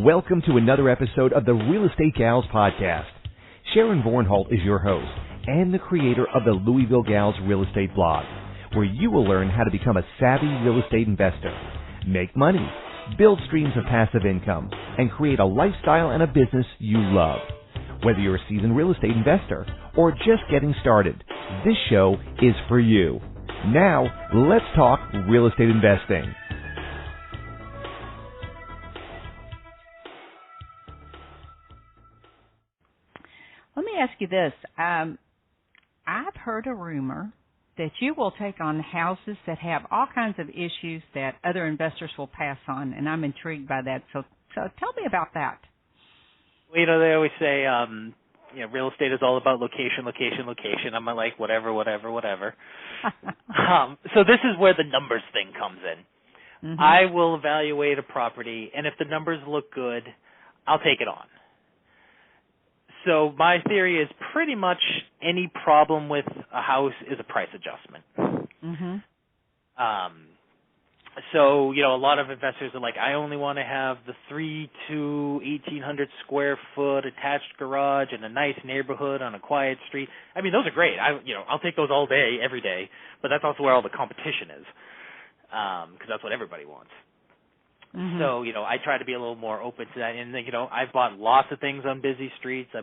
Welcome to another episode of the Real Estate Gals podcast. Sharon Vornholt is your host and the creator of the Louisville Gals Real Estate blog, where you will learn how to become a savvy real estate investor, make money, build streams of passive income, and create a lifestyle and a business you love. Whether you're a seasoned real estate investor or just getting started, this show is for you. Now, let's talk real estate investing. Let me ask you this. I've heard a rumor that you will take on houses that have all kinds of issues that other investors will pass on, and I'm intrigued by that. So tell me about that. Well, they always say, real estate is all about location. I'm like, whatever. So this is where the numbers thing comes in. Mm-hmm. I will evaluate a property, and if the numbers look good, I'll take it on. So my theory is pretty much any problem with a house is a price adjustment. Mm-hmm. So, a lot of investors are like, I only want to have the 1,800 square foot attached garage in a nice neighborhood on a quiet street. I mean, those are great. I'll take those all day, every day, but that's also where all the competition is, because that's what everybody wants. Mm-hmm. So, I try to be a little more open to that. And, I've bought lots of things on busy streets. I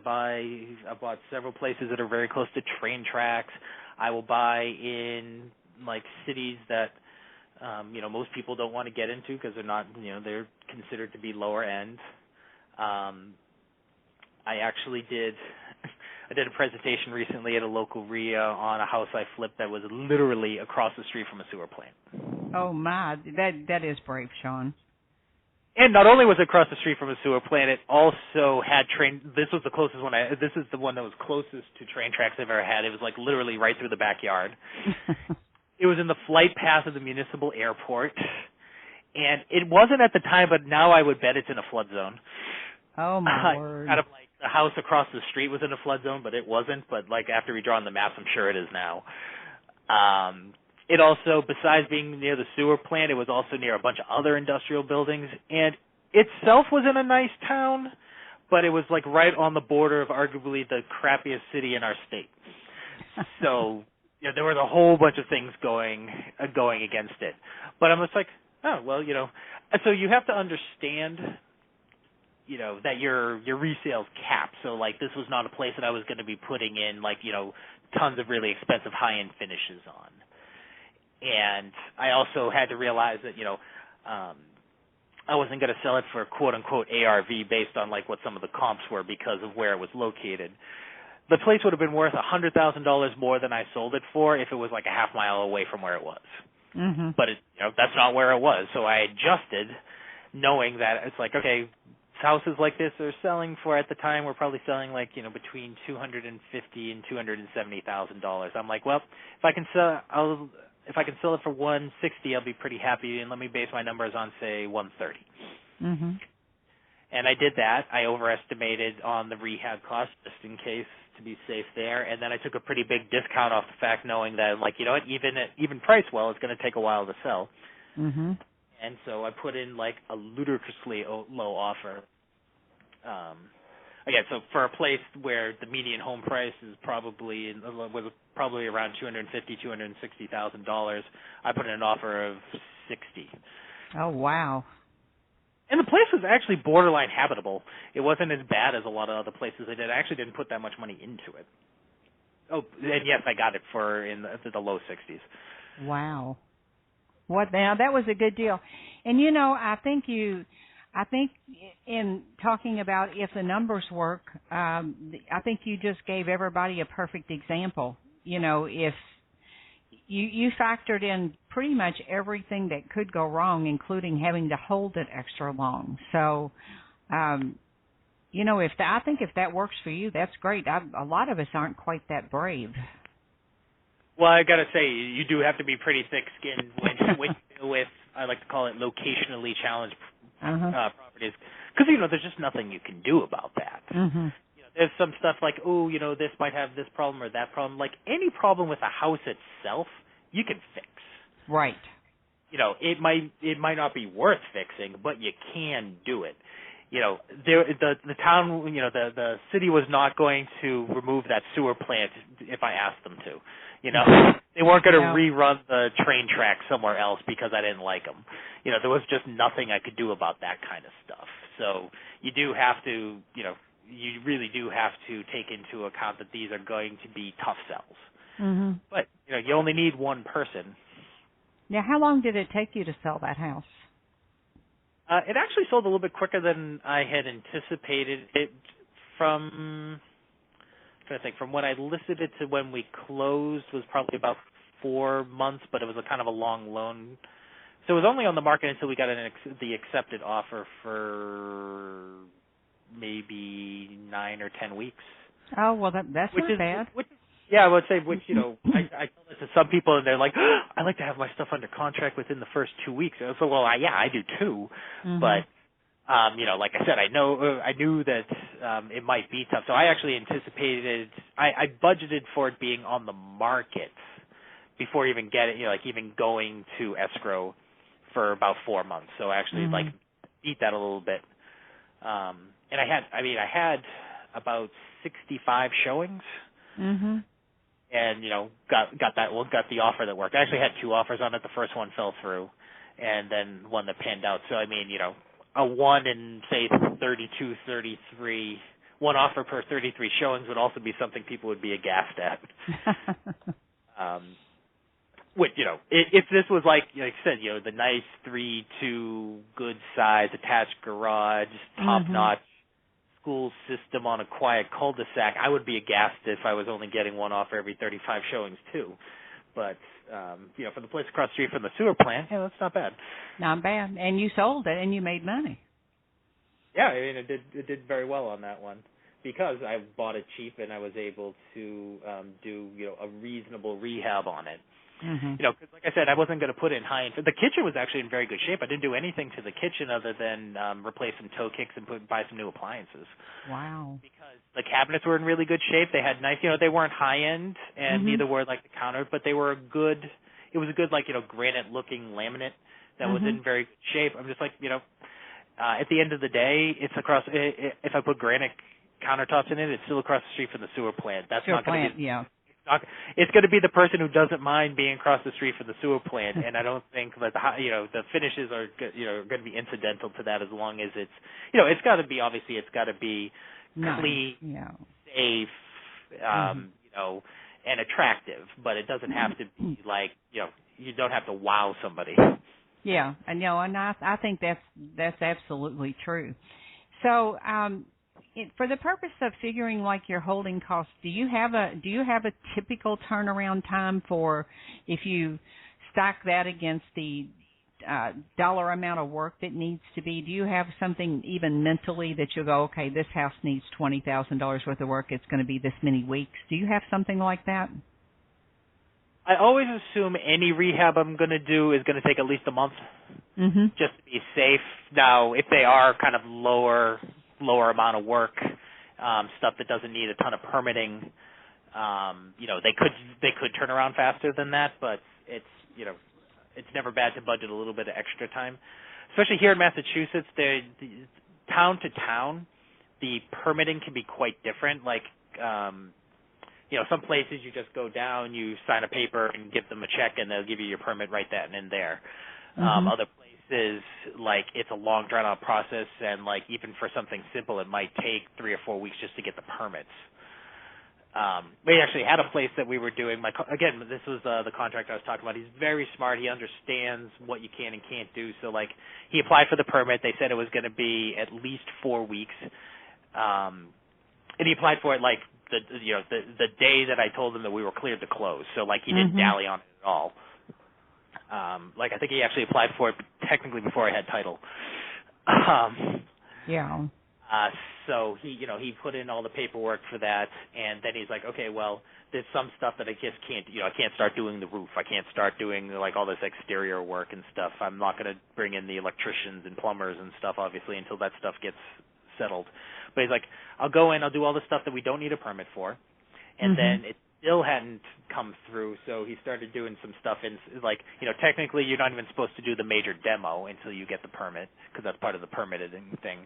bought several places that are very close to train tracks. I will buy in, cities that, most people don't want to get into because they're not, they're considered to be lower end. I did a presentation recently at a local RIA on a house I flipped that was literally across the street from a sewer plant. Oh, my. That is brave, Shaun. And not only was it across the street from a sewer plant, it also had this was the closest one this is the one that was closest to train tracks I've ever had. It was literally right through the backyard. It was in the flight path of the municipal airport. And it wasn't at the time, but now I would bet it's in a flood zone. Oh, my word. Kind of like the house across the street was in a flood zone, but it wasn't. But after we draw on the maps, I'm sure it is now. It also, besides being near the sewer plant, it was also near a bunch of other industrial buildings. And itself was in a nice town, but it was right on the border of arguably the crappiest city in our state. So, there was a whole bunch of things going against it. But I'm just like, oh, well, so you have to understand, that your resale's capped. So, this was not a place that I was going to be putting in, tons of really expensive high-end finishes on. And I also had to realize that, I wasn't going to sell it for quote-unquote ARV based on, what some of the comps were because of where it was located. The place would have been worth $100,000 more than I sold it for if it was a half mile away from where it was. Mm-hmm. But, that's not where it was. So I adjusted knowing that it's okay, houses like this are selling for, at the time, we're probably selling between $250,000 and $270,000. I'm like, well, if I can sell it for $160,000, I'll be pretty happy, and let me base my numbers on, say, $130,000. Mm-hmm. And I did that. I overestimated on the rehab cost just in case to be safe there, and then I took a pretty big discount off the fact knowing that, even price well, it's going to take a while to sell. Mm-hmm. And so I put in, a ludicrously low offer. Again, so for a place where the median home price is probably around $260,000, I put in an offer of $60,000. Oh, wow. And the place was actually borderline habitable. It wasn't as bad as a lot of other places I did. I actually didn't put that much money into it. Oh, and yes, I got it for in the low 60s. Wow. What now? That was a good deal. And I think in talking about if the numbers work, I think you just gave everybody a perfect example. If you factored in pretty much everything that could go wrong, including having to hold it extra long. So, I think if that works for you, that's great. A lot of us aren't quite that brave. Well, I got to say, you do have to be pretty thick-skinned when you deal with, I like to call it locationally challenged properties, because, there's just nothing you can do about that. Mm-hmm. There's some stuff this might have this problem or that problem. Any problem with a house itself, you can fix. Right. It might not be worth fixing, but you can do it. the town, the city was not going to remove that sewer plant if I asked them to. They weren't going to rerun the train track somewhere else because I didn't like them. There was just nothing I could do about that kind of stuff. So you do have to, you really do have to take into account that these are going to be tough sells. Mm-hmm. But, you only need one person. Now, how long did it take you to sell that house? It actually sold a little bit quicker than I had anticipated. From when I listed it to when we closed was probably about 4 months, but it was a kind of a long loan. So it was only on the market until we got the accepted offer for maybe 9 or 10 weeks. Oh, well, that's not bad. Yeah, I would say, I tell this to some people, and they're like, I like to have my stuff under contract within the first 2 weeks. And so, I do too. Mm-hmm. But, like I said, I knew that it might be tough. So I actually anticipated, I budgeted for it being on the market before even even going to escrow for about 4 months. So I actually beat that a little bit. And I had about 65 showings. Mm-hmm. And got the offer that worked. I actually had 2 offers on it. The first one fell through, and then one that panned out. So a 1 in say 32, 33, one offer per 33 showings would also be something people would be aghast at. Which if this was like I said, the nice 3-2 good size attached garage, top notch. School system on a quiet cul-de-sac, I would be aghast if I was only getting one offer every 35 showings too. But for the place across the street from the sewer plant, that's not bad. Not bad, and you sold it and you made money. Yeah, it did very well on that one because I bought it cheap and I was able to do a reasonable rehab on it. Mm-hmm. Because like I said, I wasn't going to put in high-end. The kitchen was actually in very good shape. I didn't do anything to the kitchen other than replace some toe kicks and buy some new appliances. Wow. Because the cabinets were in really good shape. They had nice, they weren't high-end, and neither were like the counter, but they were it was a good granite-looking laminate that was in very good shape. I'm just like, at the end of the day, it's across. If I put granite countertops in it, it's still across the street from the sewer plant. That's not going to be. Yeah. It's going to be the person who doesn't mind being across the street from the sewer plant, and I don't think that the finishes are going to be incidental to that as long as it's it's got to be clean, safe, and attractive, but it doesn't have to be like you don't have to wow somebody. Yeah, I know, and I think that's absolutely true. So. For the purpose of figuring your holding costs, do you have a typical turnaround time for if you stack that against the dollar amount of work that needs to be? Do you have something even mentally that you go, okay, this house needs $20,000 worth of work, it's going to be this many weeks? Do you have something like that? I always assume any rehab I'm going to do is going to take at least a month, just to be safe. Now, if they are kind of lower amount of work, stuff that doesn't need a ton of permitting, they could turn around faster than that, but it's never bad to budget a little bit of extra time. Especially here in Massachusetts, town to town, the permitting can be quite different. Some places you just go down, you sign a paper and give them a check, and they'll give you your permit right then and there. Other places, it's a long, drawn-out process, and even for something simple, it might take 3 or 4 weeks just to get the permits. We actually had a place that we were doing. Again, this was the contractor I was talking about. He's very smart. He understands what you can and can't do. So, he applied for the permit. They said it was going to be at least 4 weeks, and he applied for it the day that I told him that we were cleared to close. So, he didn't dally on it at all. I think he actually applied for it technically before I had title. Yeah. So he put in all the paperwork for that, and then he's like, okay, well, there's some stuff that I just can't, I can't start doing the roof. I can't start doing all this exterior work and stuff. I'm not going to bring in the electricians and plumbers and stuff, obviously, until that stuff gets settled. But he's like, I'll go in, I'll do all the stuff that we don't need a permit for, and then it still hadn't come through, so he started doing some stuff in, technically you're not even supposed to do the major demo until you get the permit, because that's part of the permitting thing.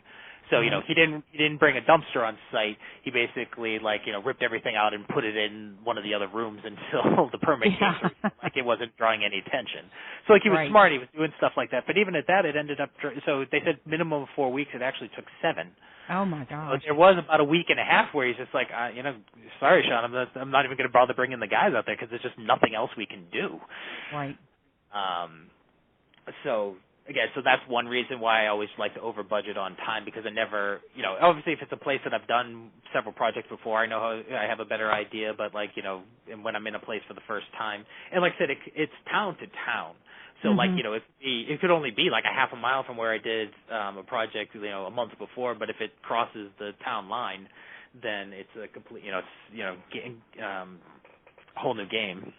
So, he didn't bring a dumpster on site. He basically ripped everything out and put it in one of the other rooms until the permit came through. It wasn't drawing any attention. So he was smart. He was doing stuff like that. But even at that, it ended up, so they said minimum of 4 weeks. It actually took 7. Oh my gosh. So there was about a week and a half where he's just like, sorry, Shaun, I'm not even going to bother bringing the guys out there because there's just nothing else we can do. Right. So again, so that's one reason why I always like to over budget on time, because I never, obviously if it's a place that I've done several projects before, I know I have a better idea, but and when I'm in a place for the first time, and like I said, it's town to town. So it could only be like a half a mile from where I did a project, a month before, but if it crosses the town line, then it's a complete, whole new game.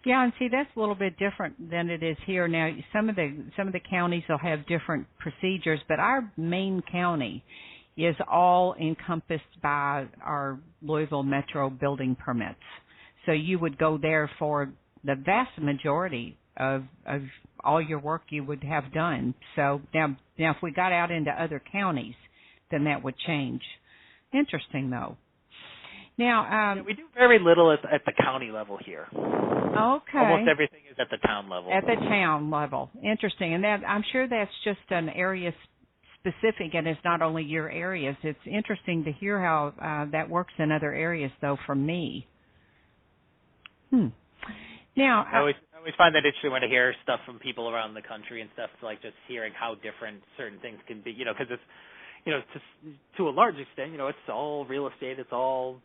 Yeah, and see, that's a little bit different than it is here. Now, some of the counties will have different procedures, but our main county is all encompassed by our Louisville Metro building permits. So you would go there for the vast majority of all your work you would have done. So now if we got out into other counties, then that would change. Interesting, though. Now, we do very little at the county level here. Okay. Almost everything is at the town level. At the town level. Interesting. And that, I'm sure that's just an area specific, and it's not only your areas. It's interesting to hear how that works in other areas, though, for me. Now, I always find that interesting when I hear stuff from people around the country and stuff, like just hearing how different certain things can be, because it's, to a large extent, it's all real estate, it's all,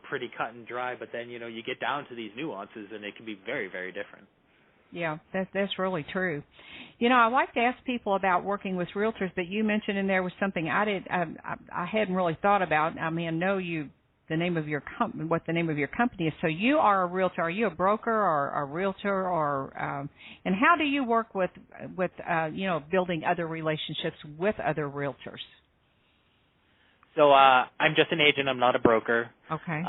pretty cut and dry, but then, you get down to these nuances and it can be very, very different. Yeah, that's really true. I like to ask people about working with realtors, but you mentioned in there was something I hadn't really thought about. I mean, I know the name of your what the name of your company is. So you are a realtor. Are you a broker or a realtor, or and how do you work with building other relationships with other realtors? So I'm just an agent. I'm not a broker. Okay.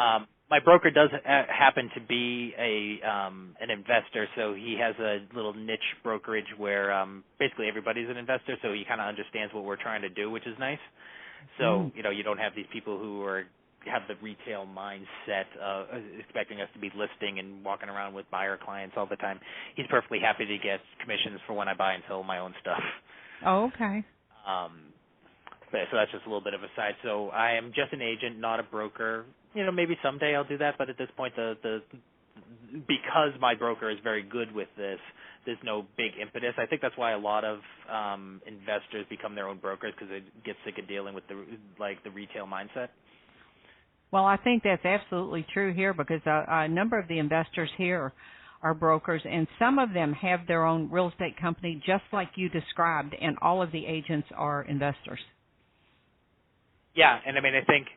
My broker does happen to be an investor, so he has a little niche brokerage where basically everybody's an investor, so he kind of understands what we're trying to do, which is nice. So you don't have these people who have the retail mindset expecting us to be listing and walking around with buyer clients all the time. He's perfectly happy to get commissions for when I buy and sell my own stuff. Oh, okay. So that's just a little bit of a side. So I am just an agent, not a broker. Maybe someday I'll do that, but at this point, because my broker is very good with this, there's no big impetus. I think that's why a lot of investors become their own brokers, because they get sick of dealing with the retail mindset. Well, I think that's absolutely true here, because a number of the investors here are brokers, and some of them have their own real estate company, just like you described, and all of the agents are investors. Yeah, and I mean, I think,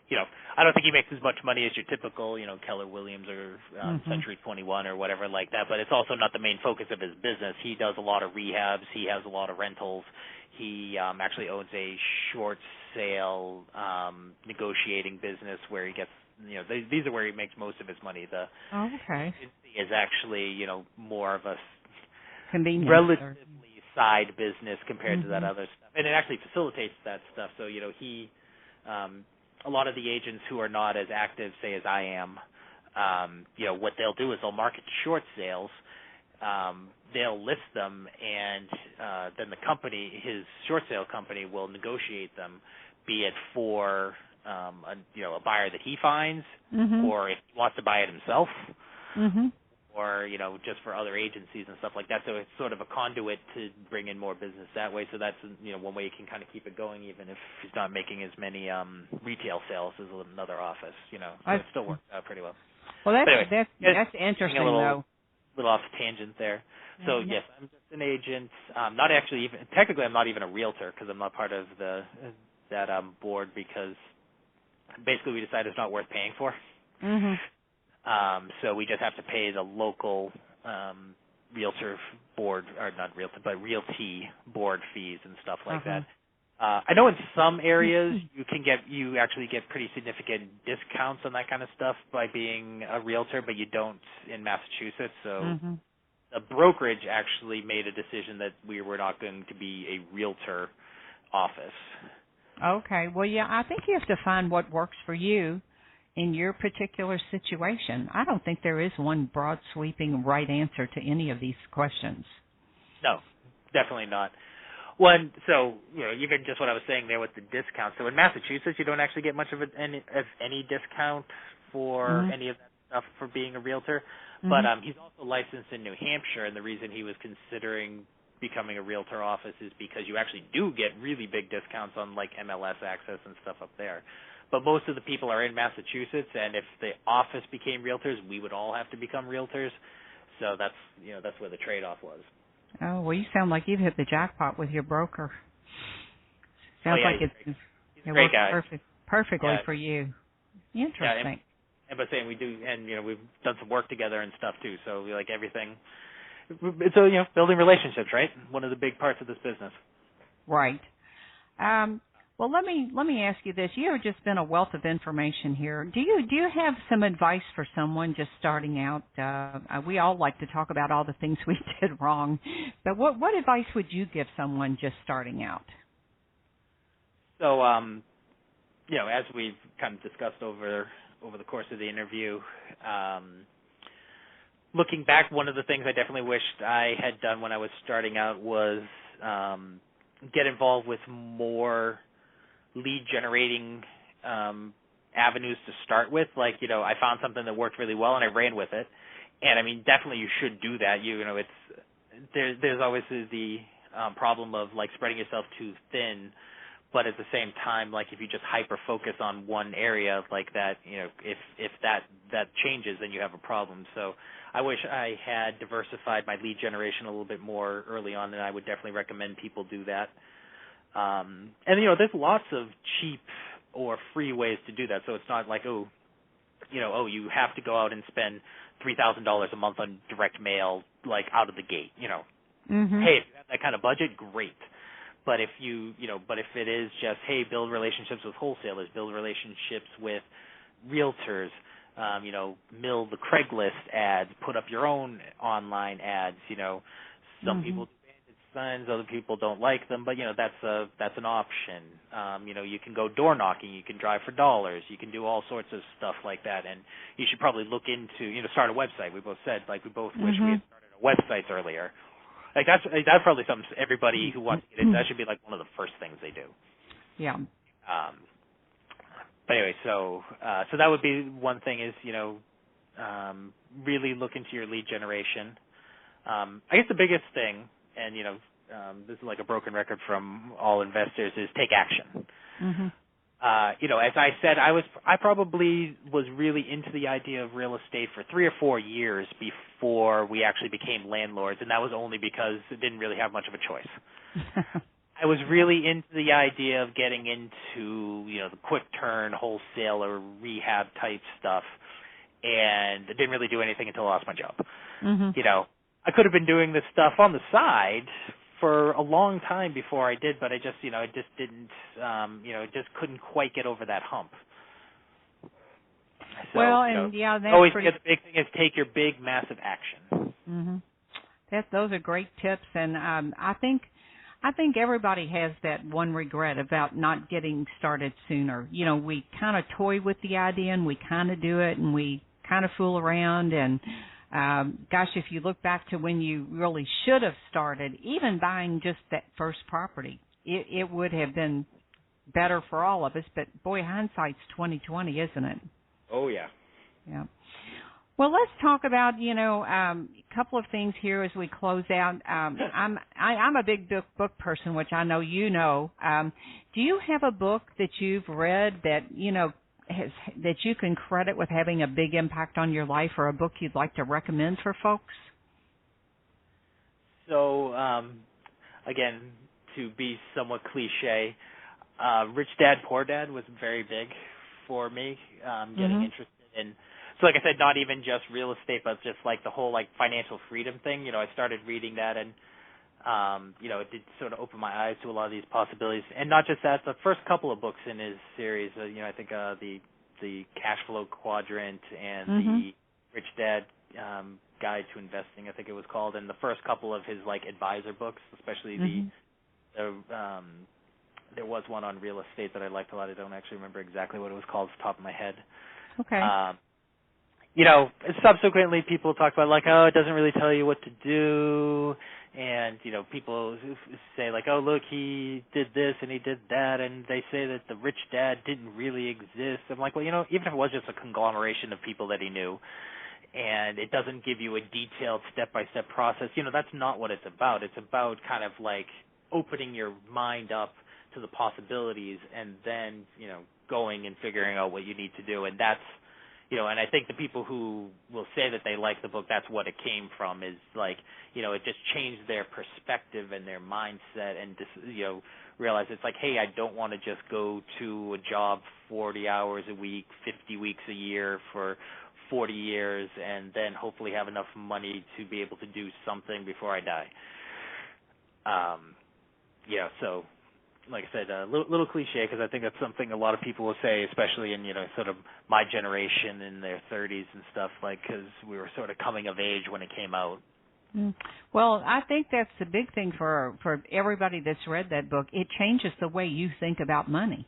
I don't think he makes as much money as your typical, Keller Williams or Century 21 or whatever like that, but it's also not the main focus of his business. He does a lot of rehabs. He has a lot of rentals. He actually owns a short sale negotiating business where he gets, these are where he makes most of his money. Okay. Is actually, more of a convenience relatively side business compared to that other stuff. And it actually facilitates that stuff. So, he... a lot of the agents who are not as active, say, as I am, what they'll do is they'll market short sales, they'll list them, and then the company, his short sale company, will negotiate them, be it for a buyer that he finds, or if he wants to buy it himself, or just for other agencies and stuff like that. So it's sort of a conduit to bring in more business that way. So that's one way you can kind of keep it going, even if he's not making as many retail sales as another office. So it still works out pretty well. Well, that's interesting, though. Little off tangent there. So yes, I'm just an agent. Not actually even technically, I'm not even a realtor, because I'm not part of that board, because basically we decided it's not worth paying for. So we just have to pay the local realtor board, or not realtor, but realty board fees and stuff like that. I know in some areas you actually get pretty significant discounts on that kind of stuff by being a realtor, but you don't in Massachusetts. So the brokerage actually made a decision that we were not going to be a realtor office. Okay. Well, yeah, I think you have to find what works for you in your particular situation. I don't think there is one broad, sweeping right answer to any of these questions. No, definitely not. One, so even just what I was saying there with the discount. So in Massachusetts, you don't actually get much of any discount for any of that stuff for being a realtor. But he's also licensed in New Hampshire, and the reason he was considering becoming a realtor office is because you actually do get really big discounts on like MLS access and stuff up there. But most of the people are in Massachusetts, and if the office became realtors, we would all have to become realtors. So that's where the trade-off was. Oh, well, you sound like you've hit the jackpot with your broker. Sounds like he's it a great works guy. perfectly for you. Interesting. And by saying we do, and we've done some work together and stuff too. So we like everything. It's building relationships, right? One of the big parts of this business. Right. Well, let me ask you this. You have just been a wealth of information here. Do you have some advice for someone just starting out? We all like to talk about all the things we did wrong, but what advice would you give someone just starting out? So, as we've kind of discussed over the course of the interview, looking back, one of the things I definitely wished I had done when I was starting out was get involved with more lead generating avenues to start with. Like, I found something that worked really well and I ran with it. And I mean, definitely you should do that. There's always the problem of like spreading yourself too thin, but at the same time, like if you just hyper focus on one area like that, if that changes, then you have a problem. So I wish I had diversified my lead generation a little bit more early on, and I would definitely recommend people do that. And there's lots of cheap or free ways to do that. So it's not like, you have to go out and spend $3,000 a month on direct mail, like out of the gate. Hey, if you have that kind of budget, great. But if if it is just, hey, build relationships with wholesalers, build relationships with realtors, mill the Craigslist ads, put up your own online ads. Some people do bandit signs, other people don't like them, but that's an option. You can go door knocking, you can drive for dollars, you can do all sorts of stuff like that, and you should probably look into start a website. We both said we both wish we had started our websites earlier. Like that's probably something everybody who wants to get into, that should be like one of the first things they do. Yeah. But anyway, so that would be one thing is really look into your lead generation. I guess the biggest thing, and this is like a broken record from all investors, is take action. As I said, I probably was really into the idea of real estate for 3 or 4 years before we actually became landlords, and that was only because it didn't really have much of a choice. I was really into the idea of getting into, the quick turn, wholesaler, rehab type stuff, and I didn't really do anything until I lost my job. I could have been doing this stuff on the side for a long time before I did, but I just, it just didn't, it just couldn't quite get over that hump. So, that's always pretty... the big thing is take your big, massive action. Those are great tips, and I think everybody has that one regret about not getting started sooner. We kind of toy with the idea, and we kind of do it, and we kind of fool around, and gosh, if you look back to when you really should have started, even buying just that first property, it would have been better for all of us. But boy, hindsight's 20/20, isn't it? Oh yeah. Yeah. Well, let's talk about a couple of things here as we close out. I'm a big book person, which I know you know. Do you have a book that you've read that that you can credit with having a big impact on your life, or a book you'd like to recommend for folks? So, again, to be somewhat cliche, Rich Dad, Poor Dad was very big for me, getting interested in, so like I said, not even just real estate, but just like the whole like financial freedom thing. I started reading that, and it did sort of open my eyes to a lot of these possibilities. And not just that, the first couple of books in his series, I think the Cash Flow Quadrant and the Rich Dad Guide to Investing, I think it was called, and the first couple of his like advisor books, especially the there was one on real estate that I liked a lot. I don't actually remember exactly what it was called off the top of my head. Okay. You know, subsequently people talk about like, oh, it doesn't really tell you what to do, and you know, people say like, oh, look, he did this and he did that, and they say that the rich dad didn't really exist. I'm like, well, you know, even if it was just a conglomeration of people that he knew, and it doesn't give you a detailed step-by-step process, you know, that's not what it's about. It's about kind of like opening your mind up to the possibilities, and then, you know, going and figuring out what you need to do, and that's, you know, and I think the people who will say that they like the book, that's what it came from, is like, you know, it just changed their perspective and their mindset, and just, you know, realize it's like, hey, I don't want to just go to a job 40 hours a week, 50 weeks a year for 40 years, and then hopefully have enough money to be able to do something before I die. Yeah, so like I said, a little cliche, because I think that's something a lot of people will say, especially in, you know, sort of my generation in their 30s and stuff, like, because we were sort of coming of age when it came out. Well, I think that's the big thing for everybody that's read that book. It changes the way you think about money.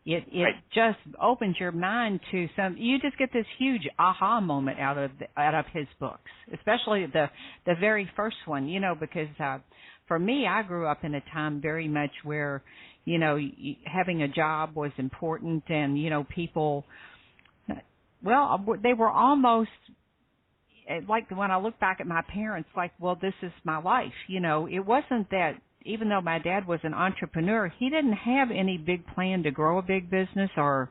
It Right. just opens your mind to some. You just get this huge aha moment out of his books, especially the very first one. You know, because for me, I grew up in a time very much where, you know, having a job was important, and you know, people. Well, they were almost like, when I look back at my parents, like, well, this is my life. You know, it wasn't that. Even though my dad was an entrepreneur, he didn't have any big plan to grow a big business, or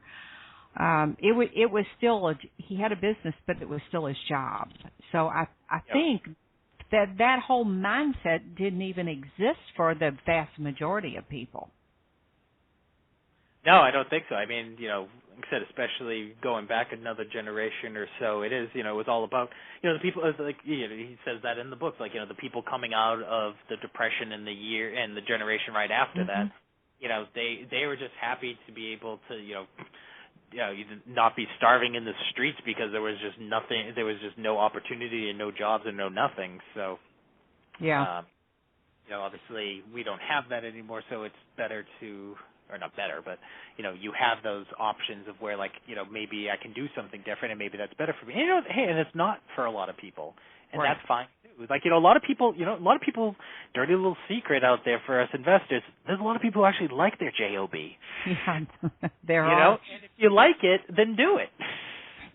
it was still he had a business, but it was still his job. So I think that whole mindset didn't even exist for the vast majority of people. No, I don't think so. I mean, you know, like I said, especially going back another generation or so, it is, you know, it was all about, you know, the people, like, you know, he says that in the book, like, you know, the people coming out of the Depression in the year and the generation right after that, you know, they were just happy to be able to, you know, not be starving in the streets, because there was just nothing, there was just no opportunity and no jobs and no nothing. So, you know, obviously we don't have that anymore, so it's better to, or not better, but, you know, you have those options of where, like, you know, maybe I can do something different, and maybe that's better for me. And, you know, hey, and it's not for a lot of people, and right. That's fine too. Like, you know, a lot of people, dirty little secret out there for us investors, there's a lot of people who actually like their JOB. Yeah, there are. You know, and if you like it, then do it.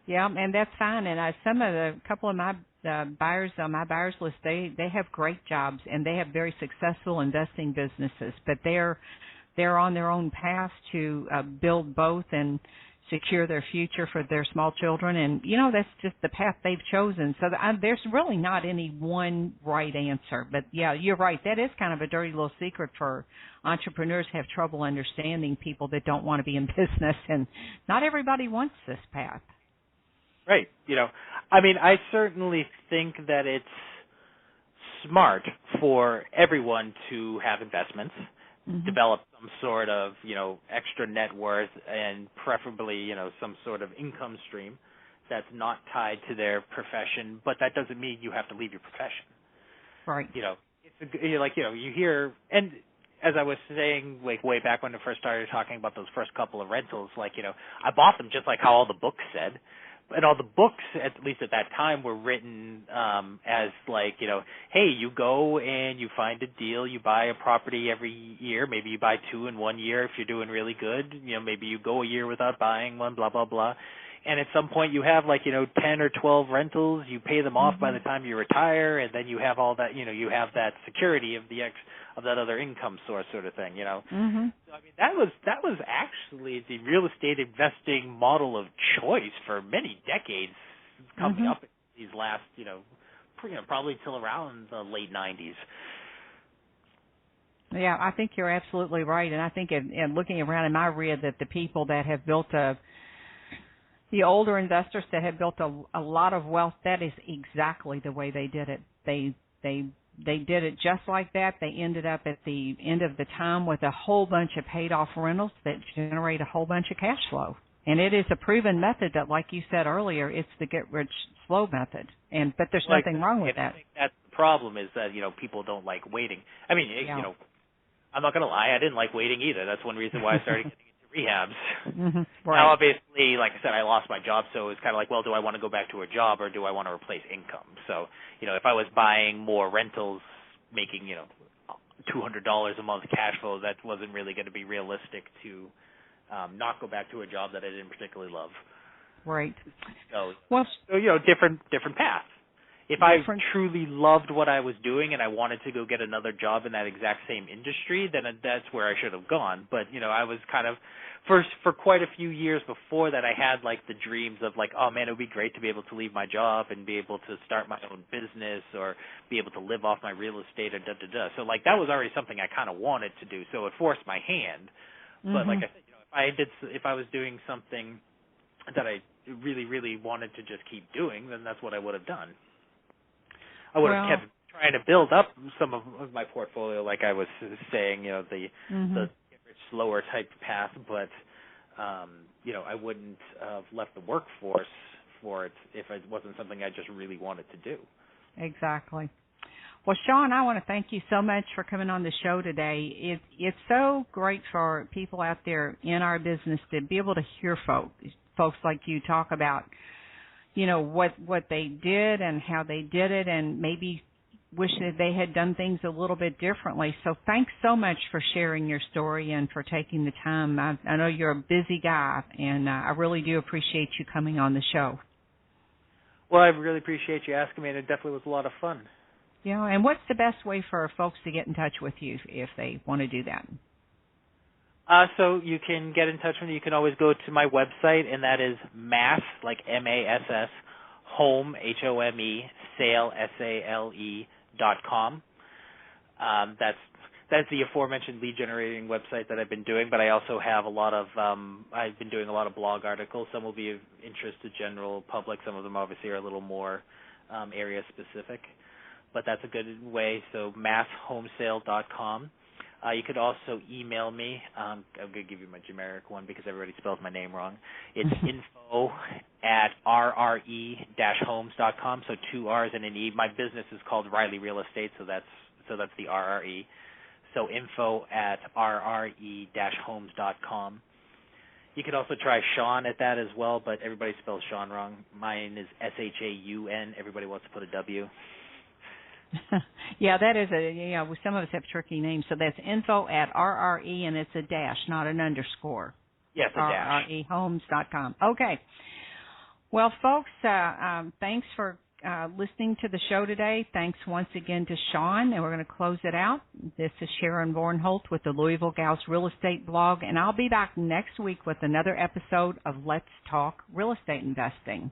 Yeah, and that's fine. And a couple of my buyers on my buyers list, they have great jobs, and they have very successful investing businesses, but they're on their own path to build both and secure their future for their small children. And, you know, that's just the path they've chosen. So there's really not any one right answer. But, yeah, you're right. That is kind of a dirty little secret for entrepreneurs who have trouble understanding people that don't want to be in business. And not everybody wants this path. Right. You know, I mean, I certainly think that it's smart for everyone to have investments. Develop some sort of, you know, extra net worth, and preferably, you know, some sort of income stream that's not tied to their profession, but that doesn't mean you have to leave your profession. Right. You know, you hear, and as I was saying, like, way back when I first started talking about those first couple of rentals, like, you know, I bought them just like how all the books said. And all the books, at least at that time, were written as like, you know, hey, you go and you find a deal, you buy a property every year, maybe you buy 2 in 1 year if you're doing really good, you know, maybe you go a year without buying one, blah, blah, blah. And at some point you have, like, you know, 10 or 12 rentals, you pay them off by the time you retire, and then you have all that, you know, you have that security of that other income source sort of thing, you know. So, I mean, that was actually the real estate investing model of choice for many decades, coming up in these last, you know, probably till around the late 90s. Yeah, I think you're absolutely right. And I think in looking around in my read that the people that have built the older investors that have built a lot of wealth, that is exactly the way they did it. They did it just like that. They ended up at the end of the time with a whole bunch of paid-off rentals that generate a whole bunch of cash flow. And it is a proven method that, like you said earlier, it's the get-rich-slow method. But there's nothing wrong with that. I think that's the problem, is that, you know, people don't like waiting. I mean, you know, I'm not going to lie, I didn't like waiting either. That's one reason why I started getting into rehabs. Mm-hmm. Right. Now, obviously, like I said, I lost my job, so it's kind of like, well, do I want to go back to a job or do I want to replace income? So, if I was buying more rentals, making, $200 a month cash flow, that wasn't really going to be realistic to not go back to a job that I didn't particularly love. Right. So, well, different path. If I truly loved what I was doing and I wanted to go get another job in that exact same industry, then that's where I should have gone. But, I was kind of, for quite a few years before that, I had, like, the dreams of, like, oh, man, it would be great to be able to leave my job and be able to start my own business or be able to live off my real estate or da-da-da. So, like, that was already something I kind of wanted to do. So it forced my hand. Mm-hmm. But, like I said, if I was doing something that I really, really wanted to just keep doing, then that's what I would have done. I would have kept trying to build up some of my portfolio, like I was saying, the slower type path, but I wouldn't have left the workforce for it if it wasn't something I just really wanted to do. Exactly. Well, Shaun, I want to thank you so much for coming on the show today. It's so great for people out there in our business to be able to hear folks like you talk about what they did and how they did it, and maybe wish that they had done things a little bit differently. So thanks so much for sharing your story and for taking the time. I know you're a busy guy, and I really do appreciate you coming on the show. Well, I really appreciate you asking me, and it definitely was a lot of fun. Yeah, and what's the best way for folks to get in touch with you if they want to do that? So you can get in touch with me. You can always go to my website, and that is Mass, like MASS, Home, HOME, Sale, SALE.com. That's the aforementioned lead generating website that I've been doing, but I also have I've been doing a lot of blog articles. Some will be of interest to general public. Some of them obviously are a little more area specific, but that's a good way. So masshomesale.com. You could also email me. I'm going to give you my generic one because everybody spells my name wrong. It's info@rre-homes.com, so 2 R's and an E. My business is called Riley Real Estate, so that's the RRE. So info@rre-homes.com. You could also try Shaun at that as well, but everybody spells Shaun wrong. Mine is SHAUN. Everybody wants to put a W. Yeah, that is some of us have tricky names, so that's info@rre, and it's a dash, not an underscore. Yes, a dash. rrehomes.com. Okay. Well, folks, thanks for listening to the show today. Thanks once again to Shaun, and we're going to close it out. This is Sharon Vornholt with the Louisville Gals Real Estate Blog, and I'll be back next week with another episode of Let's Talk Real Estate Investing.